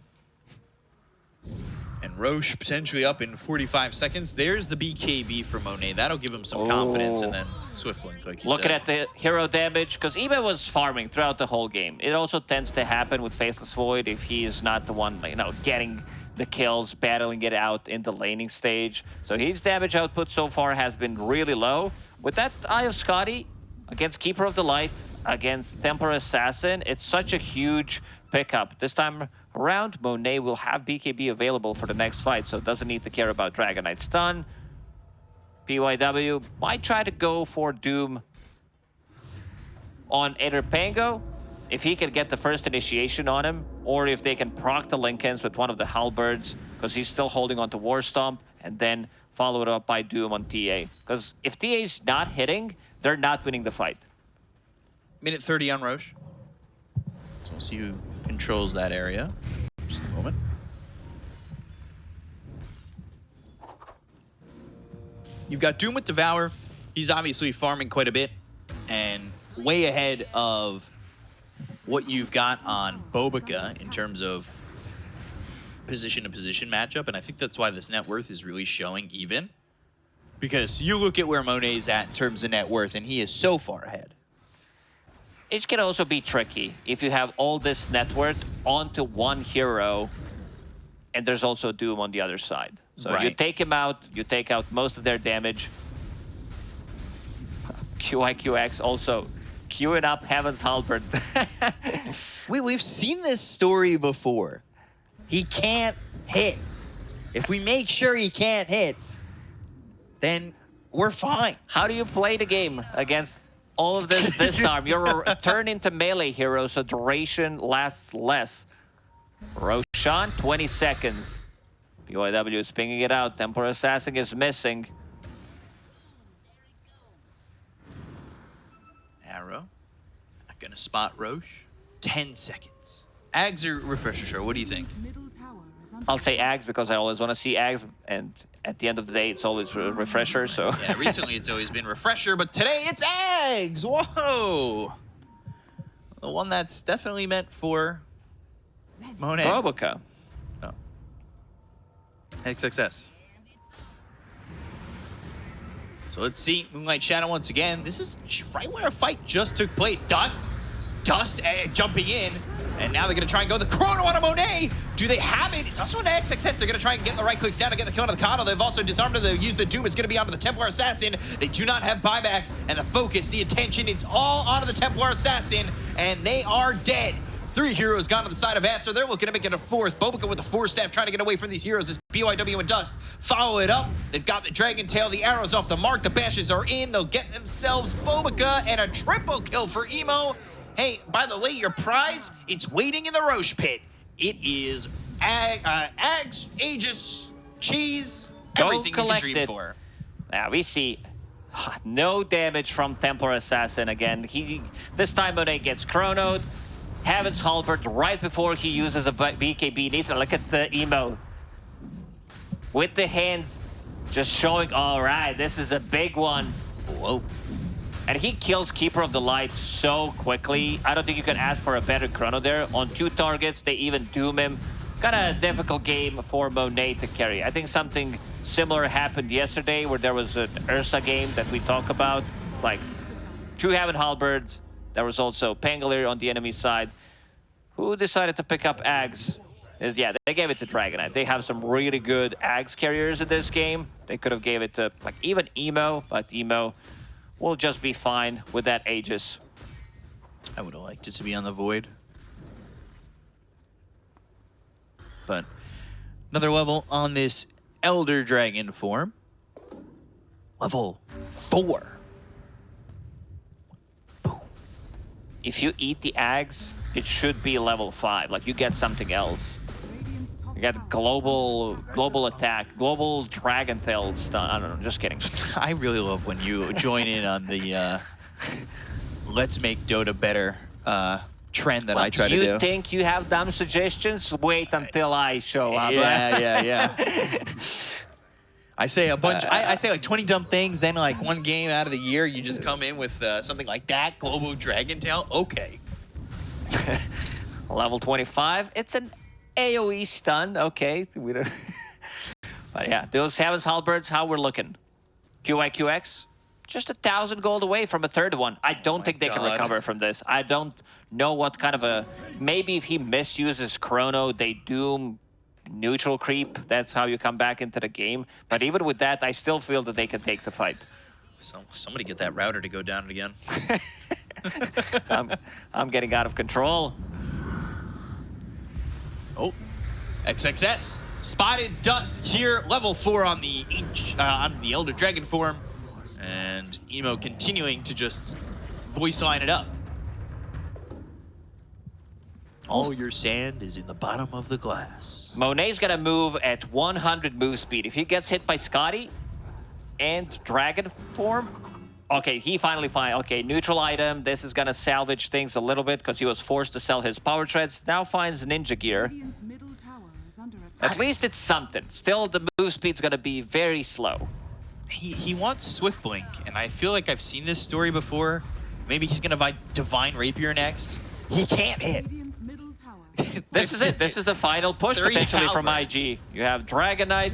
And Roche potentially up in 45 seconds. There's the BKB for Monet. That'll give him some confidence, and then Swiftblink, like you
Looking
said.
at the hero damage, because Ybb was farming throughout the whole game. It also tends to happen with Faceless Void if he is not the one, you know, getting the kills, battling it out in the laning stage. So his damage output so far has been really low. With that Eye of Scotty against Keeper of the Light, against Temporary Assassin, it's such a huge pickup. This time around, Monet will have BKB available for the next fight, so doesn't need to care about Dragon Knight stun. PYW might try to go for Doom on either Pango if he can get the first initiation on him, or if they can proc the Lincolns with one of the halberds, because he's still holding on to War Stomp, and then follow it up by Doom on TA. Because if TA's not hitting, they're not winning the fight.
Minute 30 on Roche. So we'll see who controls that area. Just a moment. You've got Doom with Devour. He's obviously farming quite a bit and way ahead of what you've got on Bobica in terms of position-to-position matchup, and I think that's why this net worth is really showing even. Because you look at where Monet's at in terms of net worth, and he is so far ahead.
It can also be tricky if you have all this net worth onto one hero, and there's also Doom on the other side. So
right.
You take him out, you take out most of their damage. QIQX also queuing up Heaven's Halberd.
We've seen this story before. He can't hit. If we make sure he can't hit, then we're fine.
How do you play the game against all of this disarm? You're turned into melee hero, so duration lasts less. Roshan, 20 seconds. PYW is pinging it out. Templar Assassin is missing.
Arrow. Not gonna spot Roche. 10 seconds. Ags or Refresher Show, what do you think?
I'll say Ags because I always want to see Ags, and at the end of the day, it's always a Refresher, so...
Yeah, recently it's always been Refresher, but today it's Ags! Whoa! The one that's definitely meant for Monet.
Bobica.
Oh. XXS. So let's see Moonlight Shadow once again. This is right where a fight just took place. Dust jumping in, and now they're going to try and go the Chrono on a Monet. Do they have it? It's also an XXS. They're going to try and get the right clicks down to get the kill on the Kano. They've also disarmed it. They'll use the Doom. It's going to be onto the Templar Assassin. They do not have buyback, and the focus, the attention, it's all onto the Templar Assassin, and they are dead. 3 heroes gone to the side of Aster. They're looking to make it a 4th. Bobica with the 4 staff trying to get away from these heroes as BYW and Dust follow it up. They've got the Dragon Tail. The arrows off the mark. The bashes are in. They'll get themselves Bobica and a triple kill for Emo. Hey, by the way, your prize, it's waiting in the Roche pit. It is Ags, Aegis, Cheese, everything you can dream for.
Now we see no damage from Templar Assassin again. This time Monet gets chronoed. Heaven's Halberd right before he uses a BKB. Needs to look at the emo. With the hands just showing, all right, this is a big one. Whoa. And he kills Keeper of the Light so quickly. I don't think you can ask for a better chrono there. On 2 targets, they even doom him. Kind of a difficult game for Monet to carry. I think something similar happened yesterday where there was an Ursa game that we talk about. Like 2 Heaven Halberds. There was also Pangolier on the enemy side. Who decided to pick up Ags? Yeah, they gave it to Dragonite. They have some really good Ags carriers in this game. They could have gave it to like even Emo, but Emo will just be fine with that Aegis.
I would have liked it to be on the Void. But another level on this Elder Dragon form. Level 4.
If you eat the Ags, it should be level 5. Like, you get something else. You get global attack, global Dragon Tail stun. I don't know, just kidding.
I really love when you join in on the let's make Dota better trend that I try to do.
You think you have dumb suggestions? Wait until I show up.
Yeah. I say a bunch. I say like 20 dumb things. Then like one game out of the year, you just come in with something like that. Global Dragon Tail. Okay.
Level 25. It's an AOE stun. Okay. We don't. But yeah, those Heaven's Halberds. How we're looking? QIQX. Just 1,000 gold away from a 3rd one. I don't think they can recover from this. I don't know what kind of a. Maybe if he misuses Chrono, they doom. Neutral creep, that's how you come back into the game. But even with that, I still feel that they can take the fight.
Somebody get that router to go down again.
I'm getting out of control.
Oh, XXS spotted Dust here, level 4 on the Elder Dragon form, and Emo continuing to just voice line it up. All your sand is in the bottom of the glass.
Monet's gonna move at 100 move speed. If he gets hit by Scotty and Dragon form, okay, he finally okay, neutral item. This is gonna salvage things a little bit because he was forced to sell his power treads. Now finds ninja gear. At least it's something. Still, the move speed's gonna be very slow.
He wants Swift Blink, and I feel like I've seen this story before. Maybe he's gonna buy Divine Rapier next. He can't hit.
This is it. This is the final push potentially from IG. You have Dragon Knight.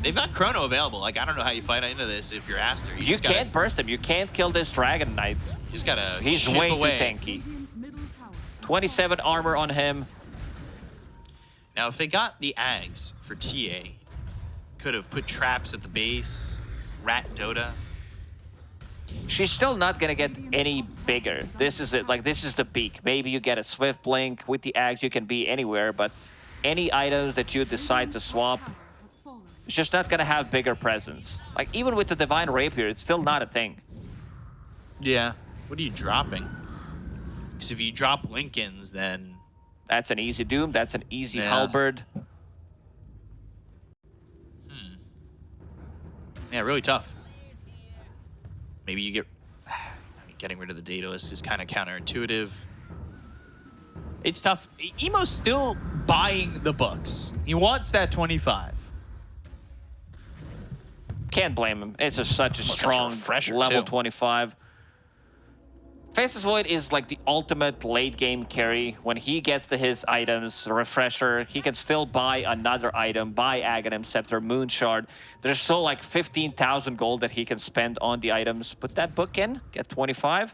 They've got Chrono available. Like, I don't know how you fight into this if you're Aster.
You can't burst him. You can't kill this Dragon Knight.
You just gotta
He's
chip
way
away.
too tanky. 27 armor on him.
Now, if they got the Ags for TA, could have put traps at the base, Rat Dota.
She's still not gonna get any bigger. This is it. Like, this is the peak. Maybe you get a Swift Blink. With the Axe, you can be anywhere, but any items that you decide to swap, it's just not gonna have bigger presence. Like, even with the Divine Rapier, it's still not a thing.
Yeah. What are you dropping? Because if you drop Lincolns, then...
That's an easy Doom. That's an easy
Yeah.
Halberd.
Yeah, really tough. Maybe you get... I mean, getting rid of the Daedalus is kind of counterintuitive. It's tough. Emo's still buying the books. He wants that 25.
Can't blame him. It's such a strong
refresher,
level
too.
25. Faceless Void is like the ultimate late game carry. When he gets to his items, refresher, he can still buy another item, buy Aghanim Scepter, Moon Shard. There's still like 15,000 gold that he can spend on the items. Put that book in, get 25.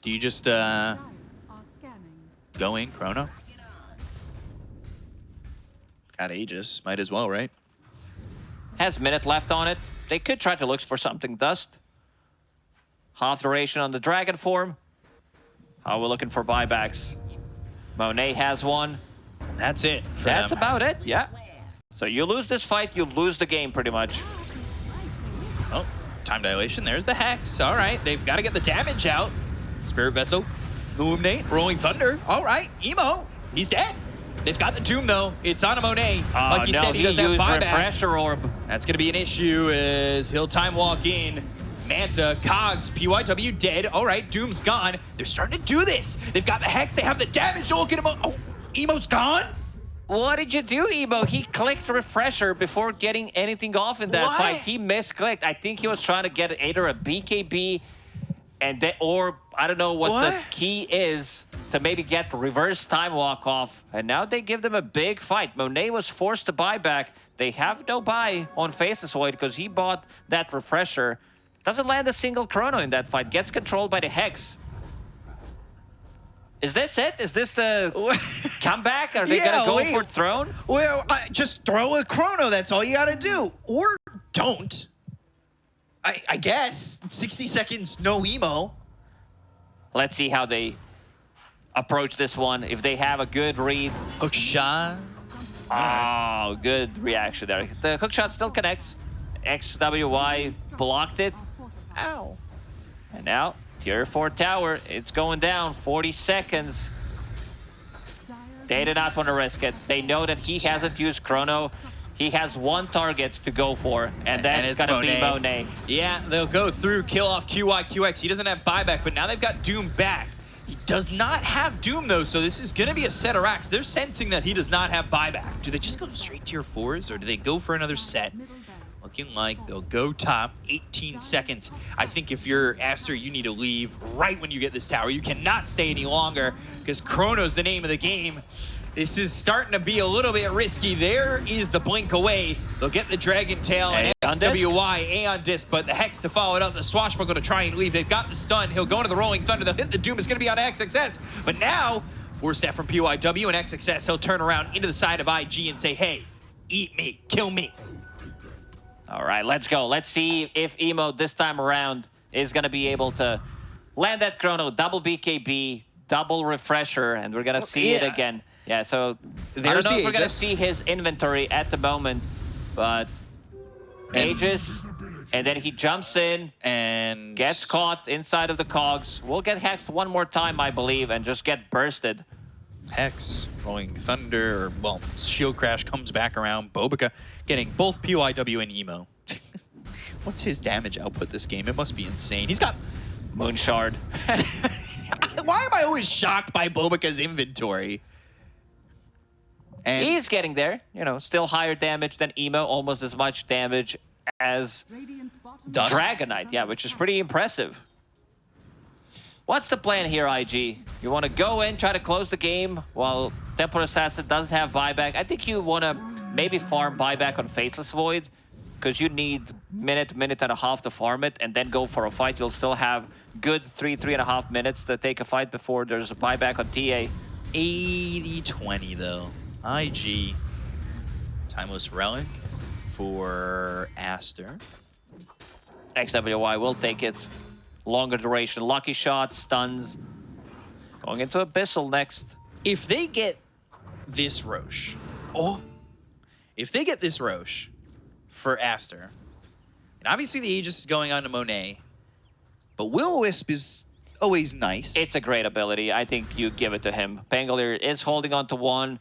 Do you just go in, Chrono? Got Aegis. Might as well, right?
Has minute left on it. They could try to look for something dust. Half duration on the dragon form. How are we looking for buybacks? Monet has one.
That's it.
That's about it, yeah. So you lose this fight, you lose the game pretty much.
Oh, time dilation. There's the Hex. All right, they've got to get the damage out. Spirit Vessel, Illuminate, Rolling Thunder. All right, Emo, he's dead. They've got the Doom, though. It's on a Monet. Like you said, he doesn't have buyback.
Refresher Orb.
That's going to be an issue as he'll time walk in. Manta, Cogs, PYW dead. All right, Doom's gone. They're starting to do this. They've got the Hex. They have the damage. Oh, get him. Oh, Emo's gone?
What did you do, Emo? He clicked refresher before getting anything off in that fight. He misclicked. I think he was trying to get either a BKB and then, or I don't know what the key is to maybe get reverse time walk off. And now they give them a big fight. Monet was forced to buy back. They have no buy on Faceless Void because he bought that refresher. Doesn't land a single chrono in that fight. Gets controlled by the Hex. Is this it? Is this the comeback? Are they gonna go for Throne?
Well, just throw a chrono. That's all you gotta do. Or don't. I guess. 60 seconds, no emo.
Let's see how they approach this one. If they have a good read.
Hook shot.
Oh, good reaction there. The hook shot still connects. XWY blocked it. Ow. And now, Tier 4 tower. It's going down. 40 seconds. They do not want to risk it. They know that he hasn't used Chrono. He has one target to go for, and that's going to be Monet.
Yeah, they'll go through, kill off QY, QX. He doesn't have buyback, but now they've got Doom back. He does not have Doom, though, so this is going to be a set of racks. They're sensing that he does not have buyback. Do they just go straight Tier 4s, or do they go for another set? Looking like they'll go top. 18 seconds. I think if you're Aster, you need to leave right when you get this tower. You cannot stay any longer, because Chrono's the name of the game. This is starting to be a little bit risky. There is the blink away. They'll get the Dragon Tail and XWY, Aeon Disc, but the Hex to follow it up. The Swashbuckle to try and leave. They've got the stun. He'll go into the Rolling Thunder. They'll hit the Doom. It's going to be on XXS. But now, 4-step from PYW and XXS. He'll turn around into the side of IG and say, hey, eat me, kill me.
All right, let's go. Let's see if Emo this time around is going to be able to land that Chrono, double BKB, double refresher, and we're going to see it again. Yeah, so I don't know if we're going to see his inventory at the moment, but Aegis And then he jumps in,
And
gets caught inside of the cogs. Will get hexed one more time, I believe, and just get bursted.
Hex, Rolling Thunder, or, well, Shield Crash comes back around. Bobica getting both PYW and Emo. What's his damage output this game? It must be insane. He's got...
Moonshard.
Why am I always shocked by Bobica's inventory? And
He's getting there. You know, still higher damage than Emo, almost as much damage as
Dust.
Dragonite, yeah, which is pretty impressive. What's the plan here, IG? You want to go in, try to close the game while Templar Assassin does have buyback. I think you want to maybe farm buyback on Faceless Void because you need minute and a half to farm it and then go for a fight. You'll still have good 3.5 minutes to take a fight before there's a buyback on TA.
80-20 though. IG. Timeless Relic for Aster.
XWY will take it. Longer duration. Lucky shot, stuns. Going into Abyssal next.
if they get this Roche, if they get this Roche for Aster, and obviously the Aegis is going on to Monet, but Will-O-Wisp is always nice.
It's a great ability. I think you give it to him. Pangolier is holding on to one.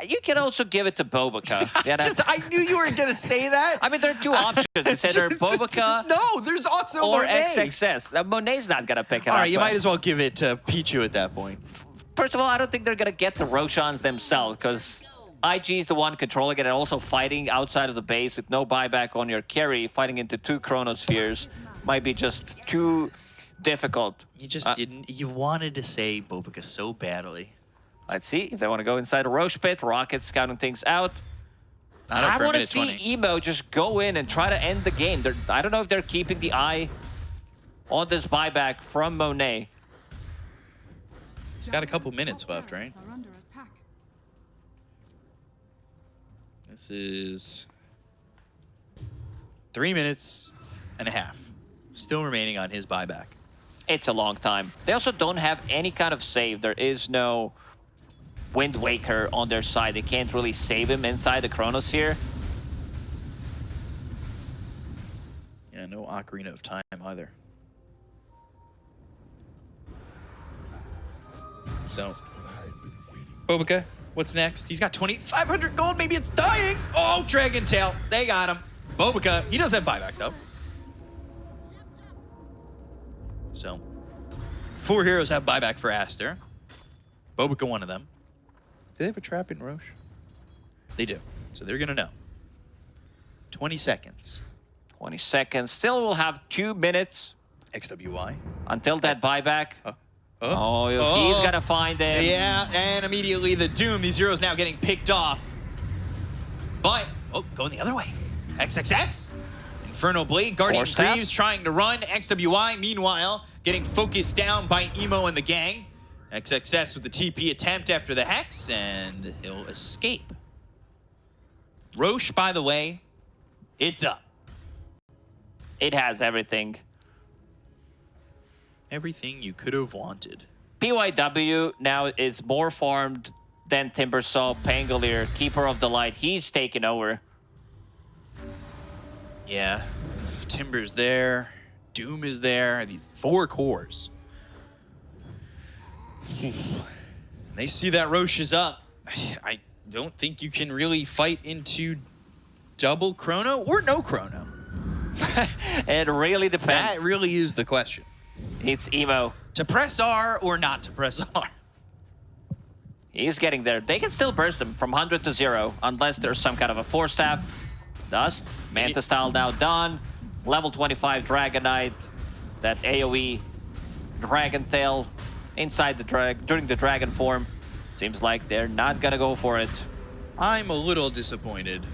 You can also give it to Bobica. Yeah,
I knew you were going to say that.
I mean, there are two options. It's either Bobica
No, there's also
or
Monet.
XXS. Monet's not going to pick it up.
All right, you
but-
might as well give it to Pichu at that point.
First of all, I don't think they're going to get the Roshans themselves because IG is the one controlling it and also fighting outside of the base with no buyback on your carry. Fighting into two Chronospheres might be just too difficult.
You just didn't. You wanted to say Bobica so badly.
Let's see if they want to go inside a Roche pit. Rocket's scouting things out.
Not up
I
for a
want to
minute
see
20.
Emo just go in and try to end the game. I don't know if they're keeping the eye on this buyback from Monet.
He's got a couple minutes left, right? This is 3 minutes and a half. Still remaining on his buyback.
It's a long time. They also don't have any kind of save. There is no Wind Waker on their side. They can't really save him inside the Chronosphere.
Yeah, no Ocarina of Time either. So, Bobica, what's next?
He's got 2,500 gold. Maybe it's dying. Oh, Dragon Tail. They got him. Bobica, he does have buyback, though.
So, 4 heroes have buyback for Aster. Bobica, one of them. Do they have a trap in Roche? They do. So they're going to know. 20 seconds.
20 seconds. Still will have 2 minutes
XWY.
until that buyback. Oh,
Oh.
he's got to find him.
Yeah, and immediately the Doom. These heroes now getting picked off. But, oh, going the other way. XXS. Inferno Blade, Guardian
Force tap.
Greaves trying to run. XWY, meanwhile, getting focused down by Emo and the gang. XXS with the TP attempt after the Hex, and he'll escape. Roche, by the way, it's up.
It has everything.
Everything you could have wanted.
PYW now is more farmed than Timbersaw. Pangolier, Keeper of the Light. He's taken over.
Yeah. Timber's there. Doom is there. These 4 cores.
They see that Roche is up. I don't think you can really fight into double Chrono or no Chrono.
It really depends.
That really is the question.
It's Emo.
To press R or not to press R?
He's getting there. They can still burst him from 100 to 0 unless there's some kind of a Force Staff. Dust. Manta Style now done. Level 25 Dragonite. That AoE Dragon Tail inside the during the Dragon form. Seems like they're not gonna go for it.
I'm a little disappointed.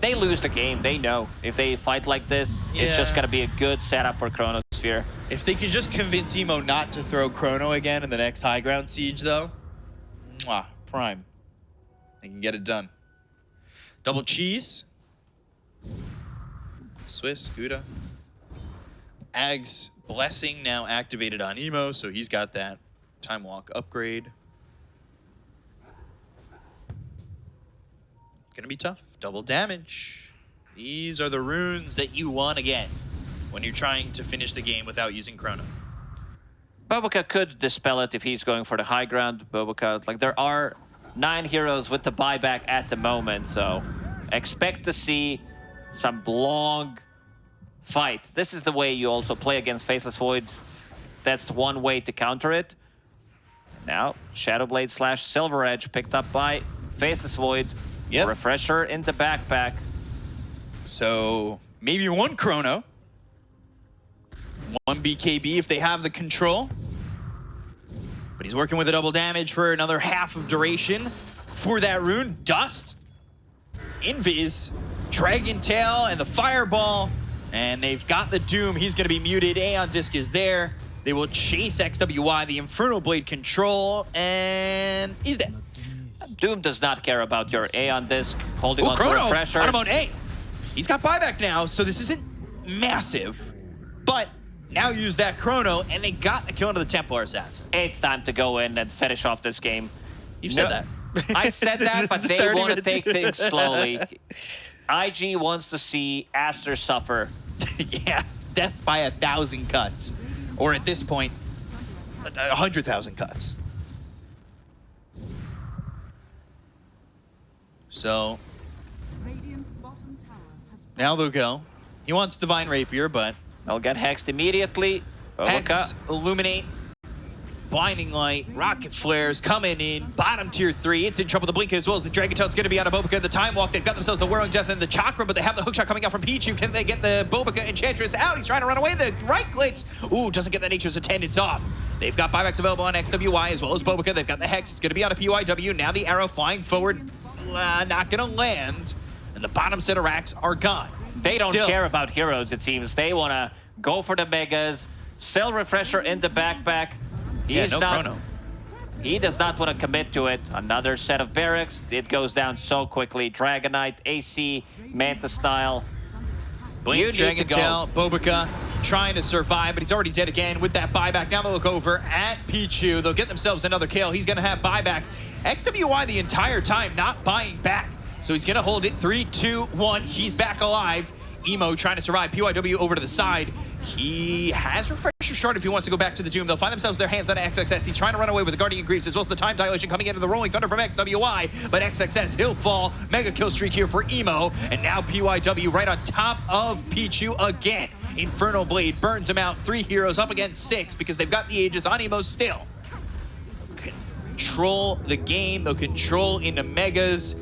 They lose the game. They know if they fight like this, it's just
Yeah.
gonna be a good setup for Chronosphere.
If they could just convince Emo not to throw Chrono again in the next high ground siege, though, mwah, prime. They can get it done. Double cheese.
Swiss, Gouda. Ag's Blessing now activated on Emo, so he's got that Time Walk upgrade. Gonna be tough. Double damage.
These are the runes that you want to get when you're trying to finish the game without using Chrono.
Boboka could dispel it if he's going for the high ground. Boboka, like, there are 9 heroes with the buyback at the moment, so expect to see some long fight. This is the way you also play against Faceless Void. That's one way to counter it. Now, Shadowblade / Silver Edge picked up by Faceless Void.
Yep.
Refresher in the backpack.
So maybe 1 Chrono, 1 BKB if they have the control.
But he's working with a double damage for another half of duration for that rune. Dust, Invis, Dragon Tail, and the Fireball. And they've got the Doom. He's going to be muted. Aeon Disc is there. They will chase XWY, the Infernal Blade control, and he's dead.
Doom does not care about your Aeon Disc holding on to
Chrono
Refresher.
on about A. He's got buyback now, so this isn't massive. But now use that Chrono, and they got the kill into the Templar Assassin.
It's time to go in and finish off this game.
You've said that.
I said that, but they
30
want to
minutes.
take things slowly. IG wants to see Aster suffer.
Yeah, death by 1,000 cuts. Or at this point, 100,000 cuts. So now they'll go. He wants Divine Rapier, but
They'll get hexed immediately.
Hex,
Boboka.
Illuminate, Blinding Light, Rocket Flares coming in. Bottom tier 3. It's in trouble. The Blink as well as the Dragon Tail's going to be out of Boboka. The Time Walk, they've got themselves the Whirling Death and the Chakra, but they have the hookshot coming out from Pichu. Can they get the Boboka Enchantress out? He's trying to run away. The right clicks. Ooh, doesn't get the Nature's Attendants off. They've got buybacks available on XWY as well as Boboka. They've got the Hex. It's going to be out of PYW. Now the arrow flying forward. Not going to land. And the bottom set of racks are gone.
They don't
Still,
care about heroes, it seems. They want to go for the megas. Still Refresher in the backpack. He's
no
not.
Chrono.
He does not want to commit to it. Another set of barracks. It goes down so quickly. Dragonite, AC, Manta style.
Blink,
You need
Dragon
to go.
Tail, Boboka trying to survive, but he's already dead again with that buyback. Now they'll look over at Pichu. They'll get themselves another kill. He's going to have buyback. XWY the entire time not buying back. So he's going to hold it 3, 2, 1. He's back alive. Emo trying to survive. PYW over to the side. He has Refresher Shard if he wants to go back to the Doom. They'll find themselves their hands on XXS. He's trying to run away with the Guardian Greaves as well as the Time Dilation coming into the Rolling Thunder from XWY. But XXS, he'll fall. Mega kill streak here for Emo. And now PYW right on top of Pichu again. Infernal Blade burns him out. 3 heroes up against 6 because they've got the Aegis on Emo still. Control the game. They'll control into Megas.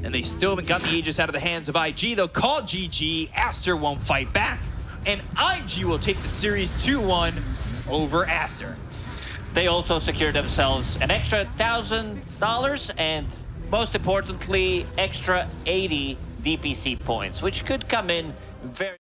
And they still haven't got the Aegis out of the hands of IG. They'll call GG. Aster won't fight back. And IG will take the series 2-1 over Aster.
They also secured themselves an extra $1,000 and, most importantly, extra 80 DPC points, which could come in very...